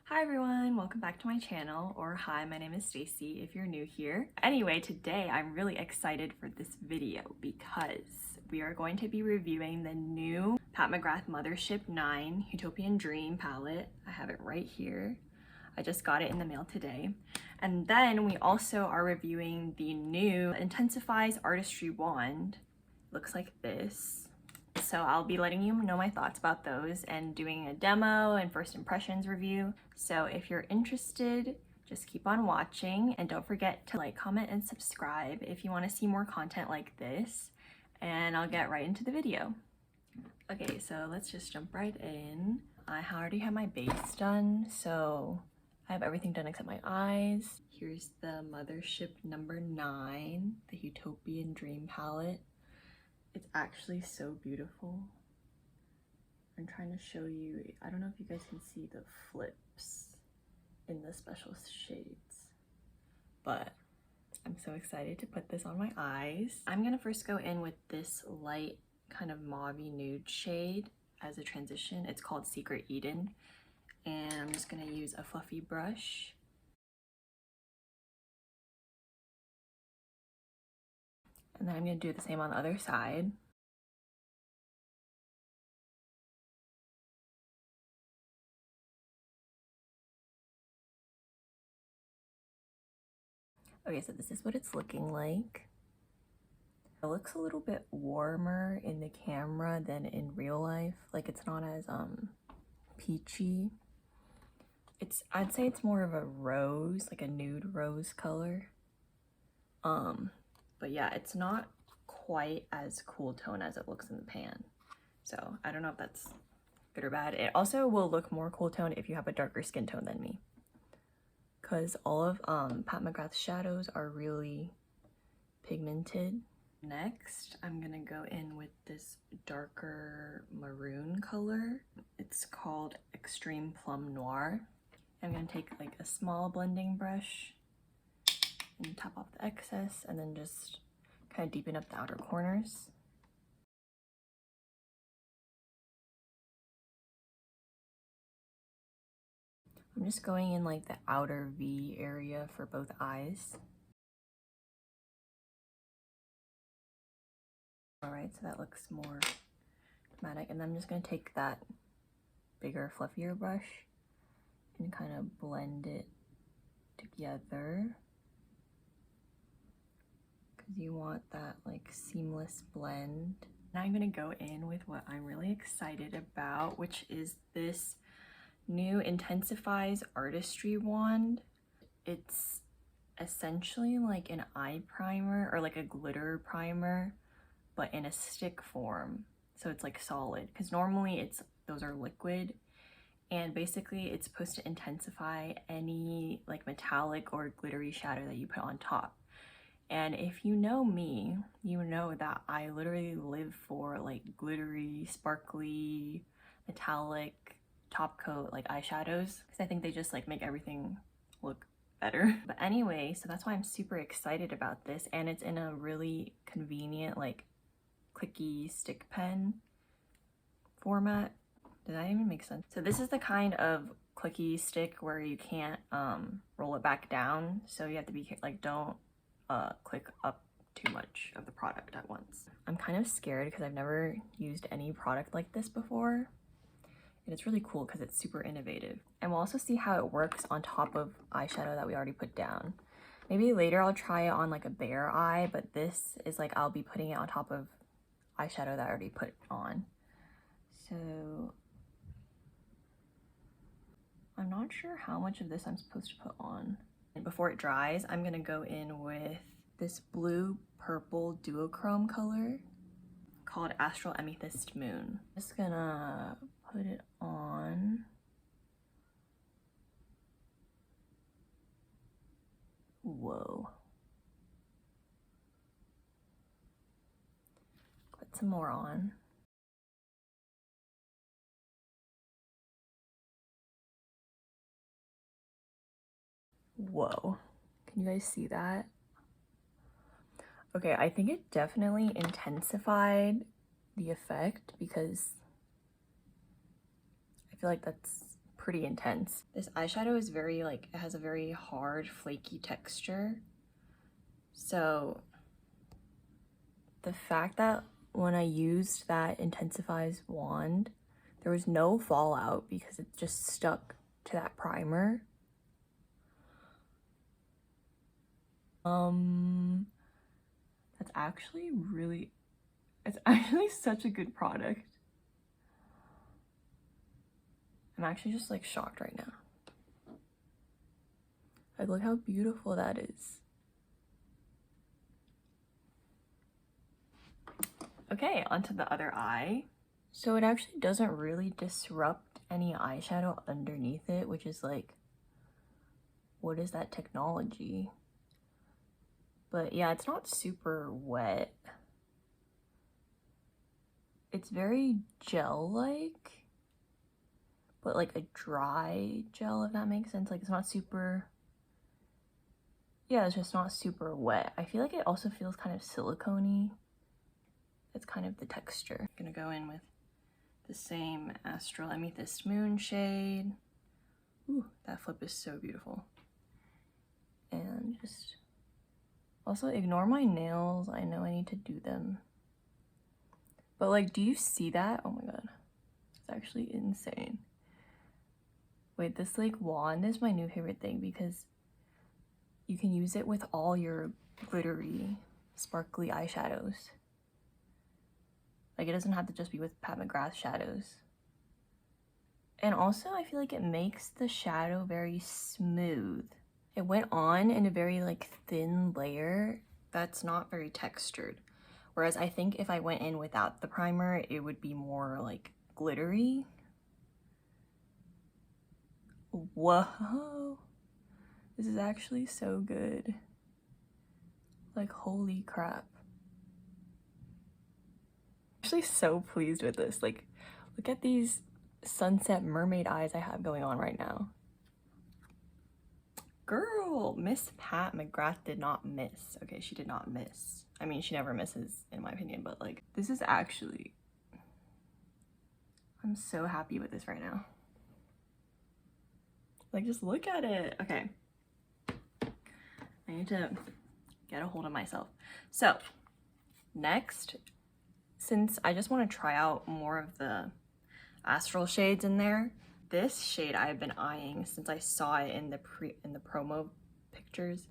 Hi everyone, welcome back to my channel, or hi, my name is Stacy if you're new here. Anyway, today I'm really excited for this video because we are going to be reviewing the new Pat McGrath Mothership IX Huetopian Dream palette. I have it right here. I just got it in the mail today. And then we also are reviewing the new Intensifeyes Artistry Wand. Looks like this. So I'll be letting you know my thoughts about those and doing a demo and first impressions review. So if you're interested, just keep on watching and don't forget to like, comment, and subscribe if you want to see more content like this. And I'll get right into the video. Okay, so let's just jump right in. I already have my base done, so I have everything done except my eyes. Here's the Mothership number 9, the Huetopian Dream palette. It's actually so beautiful. I'm trying to show you, I don't know if you guys can see the flips in the special shades, but I'm so excited to put this on my eyes. I'm gonna first go in with this light kind of mauvey nude shade as a transition. It's called Secret Eden, and I'm just gonna use a fluffy brush. And then I'm gonna do the same on the other side. Okay, so this is what it's looking like. It looks a little bit warmer in the camera than in real life. Like, it's not as peachy. I'd say it's more of a rose, like a nude rose color. But yeah, it's not quite as cool tone as it looks in the pan. So I don't know if that's good or bad. It also will look more cool tone if you have a darker skin tone than me, because all of Pat McGrath's shadows are really pigmented. Next, I'm gonna go in with this darker maroon color. It's called Extreme Plum Noir. I'm gonna take like a small blending brush and top off the excess, and then just kind of deepen up the outer corners. I'm just going in like the outer V area for both eyes. Alright, so that looks more dramatic, and then I'm just going to take that bigger, fluffier brush and kind of blend it together, because you want that like seamless blend. Now I'm going to go in with what I'm really excited about, which is this new Intensifeyes Artistry Wand. It's essentially like an eye primer or like a glitter primer, but in a stick form, so it's like solid, because normally those are liquid, and basically it's supposed to intensify any like metallic or glittery shadow that you put on top. And if you know me, you know that I literally live for like glittery, sparkly, metallic top coat like eyeshadows, because I think they just like make everything look better. But anyway, so that's why I'm super excited about this, and it's in a really convenient like clicky stick pen format. Did that even make sense? So this is the kind of clicky stick where you can't roll it back down, so you have to be like, don't click up too much of the product at once. I'm kind of scared because I've never used any product like this before, and it's really cool because it's super innovative. And we'll also see how it works on top of eyeshadow that we already put down. Maybe later I'll try it on like a bare eye, but this is like I'll be putting it on top of eyeshadow that I already put on. So I'm not sure how much of this I'm supposed to put on. And before it dries, I'm gonna go in with this blue purple duochrome color called Astral Amethyst Moon. Just gonna put it on. Whoa. Put some more on. Whoa, can you guys see that? Okay, I think it definitely intensified the effect, because I feel like that's pretty intense. This eyeshadow is very like, it has a very hard, flaky texture. So the fact that when I used that Intensifeyes wand, there was no fallout because it just stuck to that primer. That's actually really, it's actually such a good product. I'm actually just like shocked right now. Like, look how beautiful that is. Okay, onto the other eye. So it actually doesn't really disrupt any eyeshadow underneath it, which is like, what is that technology? But yeah, it's not super wet. It's very gel-like, but like a dry gel, if that makes sense. Like, it's not super, yeah, it's just not super wet. I feel like it also feels kind of silicone-y. It's kind of the texture. I'm gonna go in with the same Astral Amethyst Moon shade. Ooh, that flip is so beautiful. And just, also ignore my nails. I know I need to do them. But like, do you see that? Oh my god, it's actually insane. Wait, this like wand is my new favorite thing because you can use it with all your glittery, sparkly eyeshadows. Like, it doesn't have to just be with Pat McGrath shadows. And also, I feel like it makes the shadow very smooth. It went on in a very like thin layer that's not very textured. Whereas I think if I went in without the primer, it would be more like glittery. Whoa, this is actually so good. Like, holy crap. I'm actually so pleased with this. Like, look at these sunset mermaid eyes I have going on right now. Girl, Miss Pat McGrath did not miss. Okay, she did not miss. I mean, she never misses in my opinion, but like, this is actually, I'm so happy with this right now. Like, just look at it. Okay, I need to get a hold of myself. So next, since I just want to try out more of the astral shades in there, this shade I've been eyeing since I saw it in the promo pictures.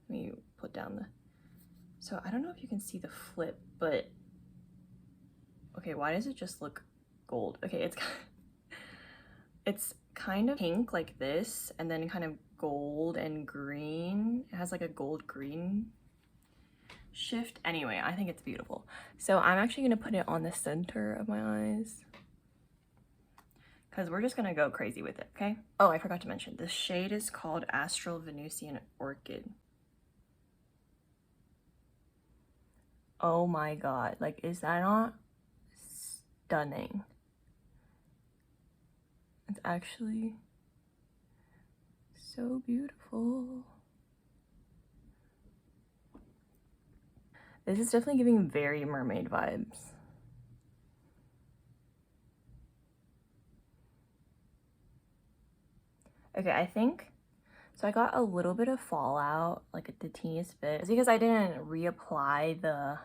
Let me put down the, so I don't know if you can see the flip, but okay, why does it just look gold? Okay, it's kind of pink like this, and then kind of gold and green. It has like a gold green shift. Anyway, I think it's beautiful. So I'm actually gonna put it on the center of my eyes because we're just gonna go crazy with it, okay? Oh, I forgot to mention, the shade is called Astral Venusian Orchid. Oh my god, like, is that not stunning? It's actually so beautiful. This is definitely giving very mermaid vibes. Okay, I think, so I got a little bit of fallout, like the teeniest bit. It's because I didn't reapply the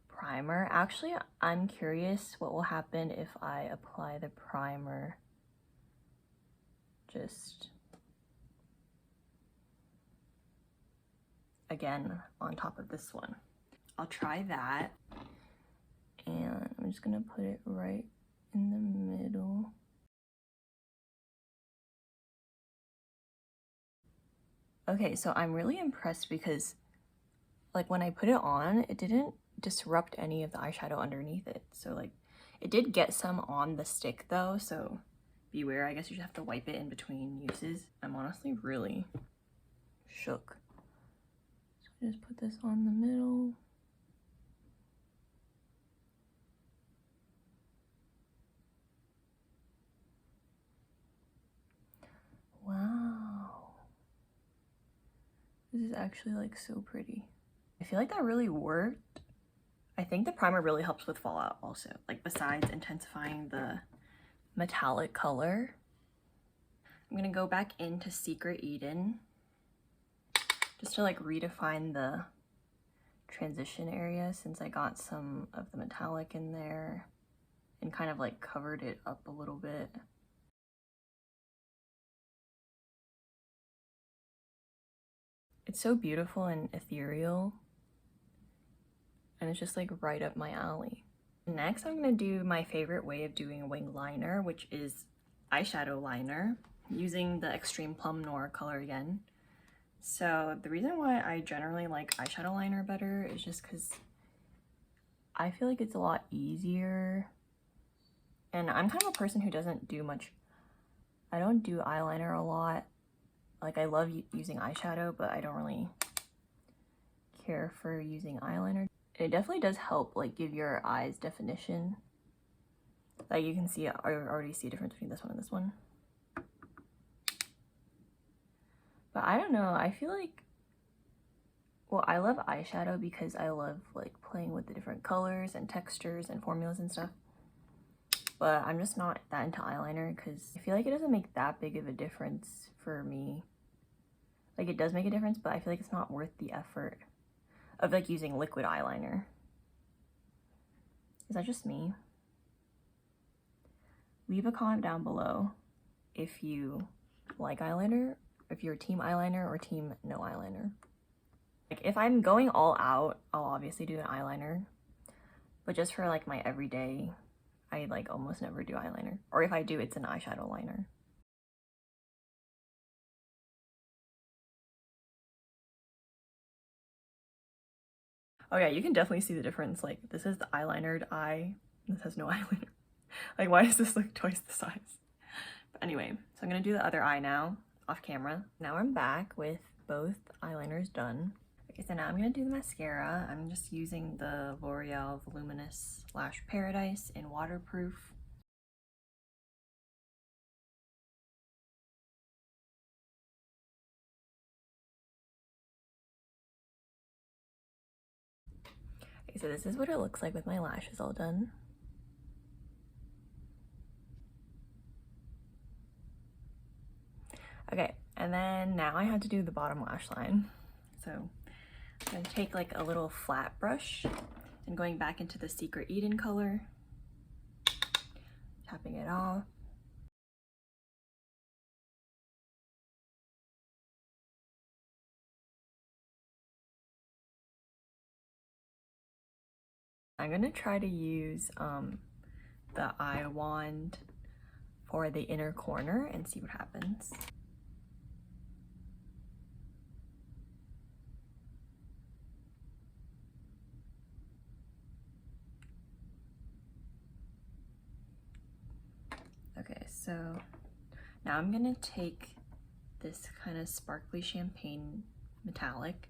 primer. Actually, I'm curious what will happen if I apply the primer just again on top of this one. I'll try that, and I'm just gonna put it right in the middle. Okay, so I'm really impressed because like when I put it on, it didn't disrupt any of the eyeshadow underneath it. So like, it did get some on the stick though, so beware. I guess you just have to wipe it in between uses. I'm honestly really shook. So I just put this on the middle. Wow. This is actually like so pretty. I feel like that really worked. I think the primer really helps with fallout also, like besides intensifying the metallic color. I'm gonna go back into Secret Eden just to like redefine the transition area, since I got some of the metallic in there and kind of like covered it up a little bit. It's so beautiful and ethereal, and it's just like right up my alley. Next, I'm gonna do my favorite way of doing a wing liner, which is eyeshadow liner, using the Extreme Plum Noir color again. So the reason why I generally like eyeshadow liner better is just because I feel like it's a lot easier. And I'm kind of a person who doesn't do much, I don't do eyeliner a lot. Like, I love using eyeshadow, but I don't really care for using eyeliner. It definitely does help like give your eyes definition. Like, you can see, I already see a difference between this one and this one. But I don't know, I feel like, well, I love eyeshadow because I love like playing with the different colors and textures and formulas and stuff. But I'm just not that into eyeliner because I feel like it doesn't make that big of a difference for me. Like, it does make a difference, but I feel like it's not worth the effort of like using liquid eyeliner. Is that just me? Leave a comment down below if you like eyeliner, if you're team eyeliner or team no eyeliner. Like, if I'm going all out, I'll obviously do an eyeliner, but just for like my everyday, I like almost never do eyeliner. Or if I do, it's an eyeshadow liner. Oh yeah, you can definitely see the difference. Like, this is the eyelinered eye, this has no eyeliner. Like, why does this look twice the size? But anyway, so I'm gonna do the other eye now, off camera. Now I'm back with both eyeliners done. Okay, so now I'm gonna do the mascara. I'm just using the L'Oreal Voluminous Lash Paradise in waterproof. Okay, so this is what it looks like with my lashes all done. Okay, and then now I have to do the bottom lash line. So I'm gonna take like a little flat brush and going back into the Secret Eden color, tapping it off. I'm gonna try to use the eye wand for the inner corner and see what happens. Okay, so now I'm gonna take this kind of sparkly champagne metallic.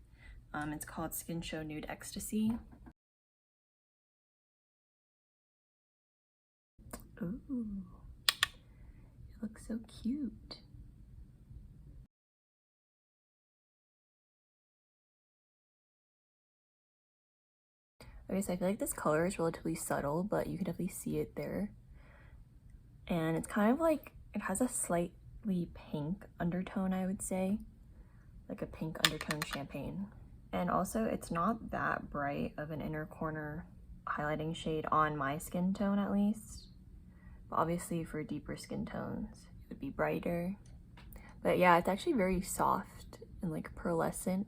It's called Skin Show Nude Ecstasy. Ooh, it looks so cute. Okay, so I feel like this color is relatively subtle, but you can definitely see it there. And it's kind of like, it has a slightly pink undertone, I would say. Like a pink undertone champagne. And also, it's not that bright of an inner corner highlighting shade on my skin tone, at least. But obviously, for deeper skin tones, it would be brighter. But yeah, it's actually very soft and like pearlescent.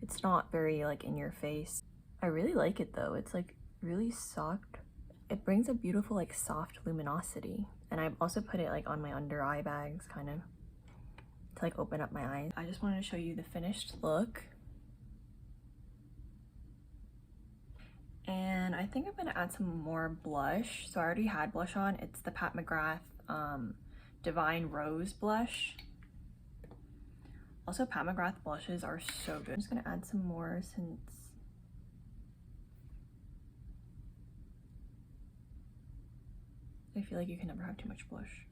It's not very like in your face. I really like it though. It's like really soft. It brings a beautiful like soft luminosity. And I also put it like on my under eye bags kind of to like open up my eyes. I just wanted to show you the finished look. And I think I'm gonna add some more blush. So I already had blush on. It's the Pat McGrath Divine Rose blush. Also, Pat McGrath blushes are so good. I'm just gonna add some more since I feel like you can never have too much blush.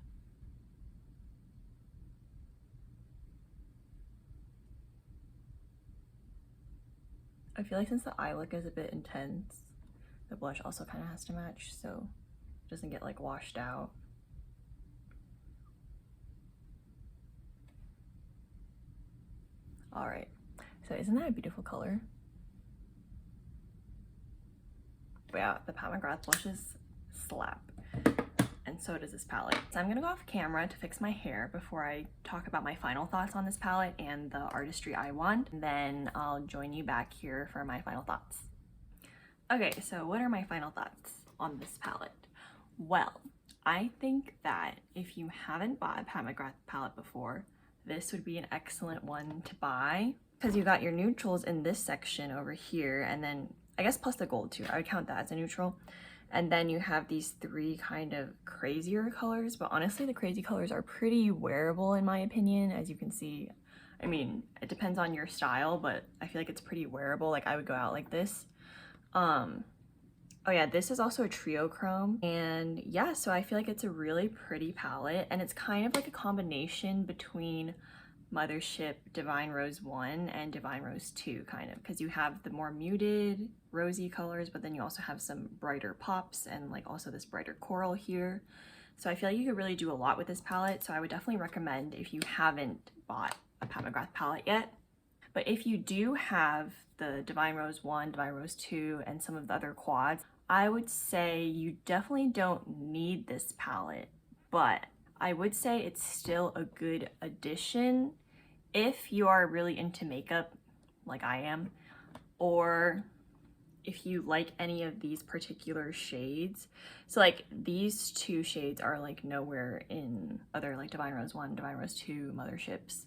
I feel like since the eye look is a bit intense, the blush also kind of has to match so it doesn't get like washed out. All right, so isn't that a beautiful color? But yeah, the Pat McGrath blushes slap, and so does this palette. So I'm gonna go off camera to fix my hair before I talk about my final thoughts on this palette and the Artistry Eye Wand, and then I'll join you back here for my final thoughts. Okay, so what are my final thoughts on this palette? Well, I think that if you haven't bought a Pat McGrath palette before, this would be an excellent one to buy, because you got your neutrals in this section over here, and then I guess plus the gold too. I would count that as a neutral. And then you have these three kind of crazier colors, but honestly the crazy colors are pretty wearable in my opinion, as you can see. I mean, it depends on your style, but I feel like it's pretty wearable. Like I would go out like this. Oh yeah, this is also a duochrome, and yeah, so I feel like it's a really pretty palette, and it's kind of like a combination between Mothership Divine Rose 1 and Divine Rose 2, kind of, because you have the more muted rosy colors, but then you also have some brighter pops and like also this brighter coral here. So I feel like you could really do a lot with this palette, so I would definitely recommend if you haven't bought a Pat McGrath palette yet. But if you do have the Divine Rose 1, Divine Rose 2, and some of the other quads, I would say you definitely don't need this palette, but I would say it's still a good addition if you are really into makeup like I am, or if you like any of these particular shades. So like these two shades are like nowhere in other like Divine Rose 1, Divine Rose 2 Motherships.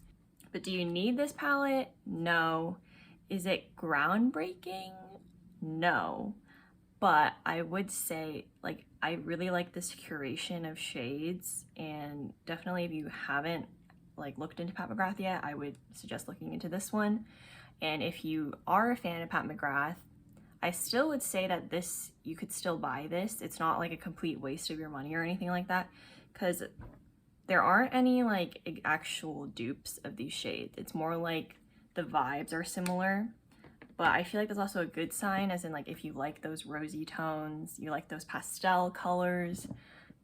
But do you need this palette? No. Is it groundbreaking? No. But I would say, like, I really like this curation of shades, and definitely if you haven't like looked into Pat McGrath yet, I would suggest looking into this one. And if you are a fan of Pat McGrath, I still would say that this, you could still buy this. It's not like a complete waste of your money or anything like that, because there aren't any like actual dupes of these shades. It's more like the vibes are similar, but I feel like that's also a good sign, as in like if you like those rosy tones, you like those pastel colors,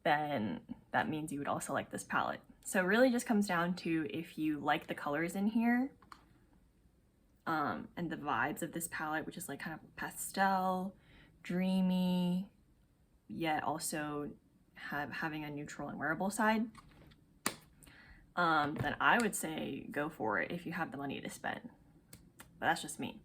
then that means you would also like this palette. So it really just comes down to if you like the colors in here, and the vibes of this palette, which is like kind of pastel, dreamy, yet also having a neutral and wearable side, then I would say go for it if you have the money to spend. But that's just me.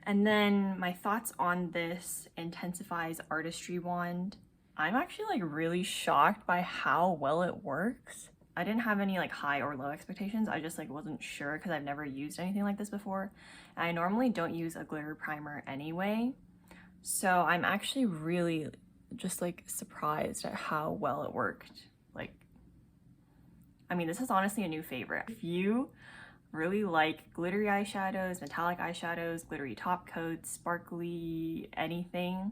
And then my thoughts on this Intensifeyes Artistry Wand. I'm actually like really shocked by how well it works. I didn't have any like high or low expectations. I just like wasn't sure because I've never used anything like this before. And I normally don't use a glitter primer anyway. So I'm actually really just like surprised at how well it worked. Like, I mean, this is honestly a new favorite. If you really like glittery eyeshadows, metallic eyeshadows, glittery top coats, sparkly anything,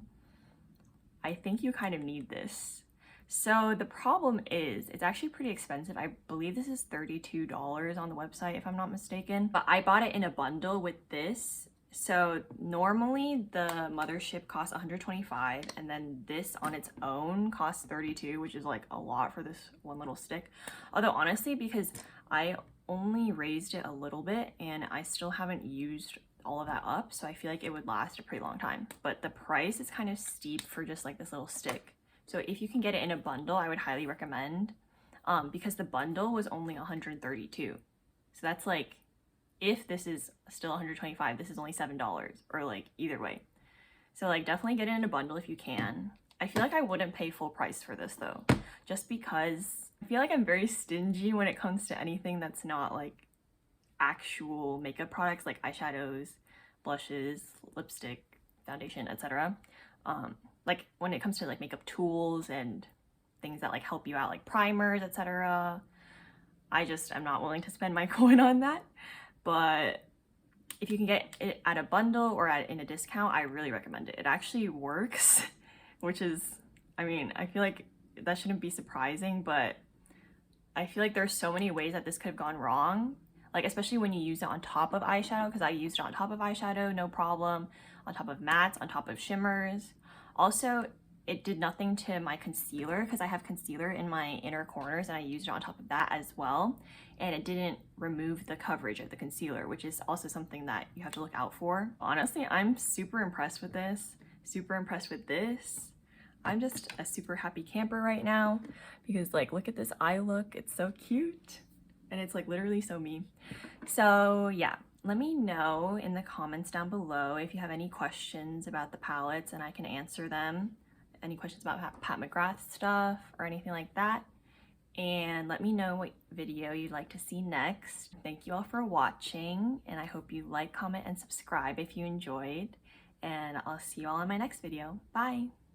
I think you kind of need this. So the problem is it's actually pretty expensive. I believe this is $32 on the website if I'm not mistaken, but I bought it in a bundle with this. So normally the Mothership costs $125, and then this on its own costs $32, which is like a lot for this one little stick. Although honestly, because I only raised it a little bit and I still haven't used all of that up, so I feel like it would last a pretty long time. But the price is kind of steep for just like this little stick. So if you can get it in a bundle, I would highly recommend, because the bundle was only $132. So that's like, if this is still $125, this is only $7, or like either way. So like definitely get it in a bundle if you can. I feel like I wouldn't pay full price for this though, just because I feel like I'm very stingy when it comes to anything that's not like actual makeup products, like eyeshadows, blushes, lipstick, foundation, etc. Like when it comes to like makeup tools and things that like help you out, like primers, etc. I'm not willing to spend my coin on that. But if you can get it at a bundle or in a discount, I really recommend it. It actually works, which is, I mean, I feel like that shouldn't be surprising, but I feel like there's so many ways that this could have gone wrong. Like, especially when you use it on top of eyeshadow, because I used it on top of eyeshadow, no problem. On top of mattes, on top of shimmers. Also, it did nothing to my concealer because I have concealer in my inner corners and I used it on top of that as well. And it didn't remove the coverage of the concealer, which is also something that you have to look out for. Honestly, I'm super impressed with this, super impressed with this. I'm just a super happy camper right now because like, look at this eye look. It's so cute. And it's like literally so me. So yeah, let me know in the comments down below if you have any questions about the palettes and I can answer them. Any questions about Pat McGrath stuff or anything like that. And let me know what video you'd like to see next. Thank you all for watching, and I hope you like, comment, and subscribe if you enjoyed. And I'll see you all in my next video. Bye!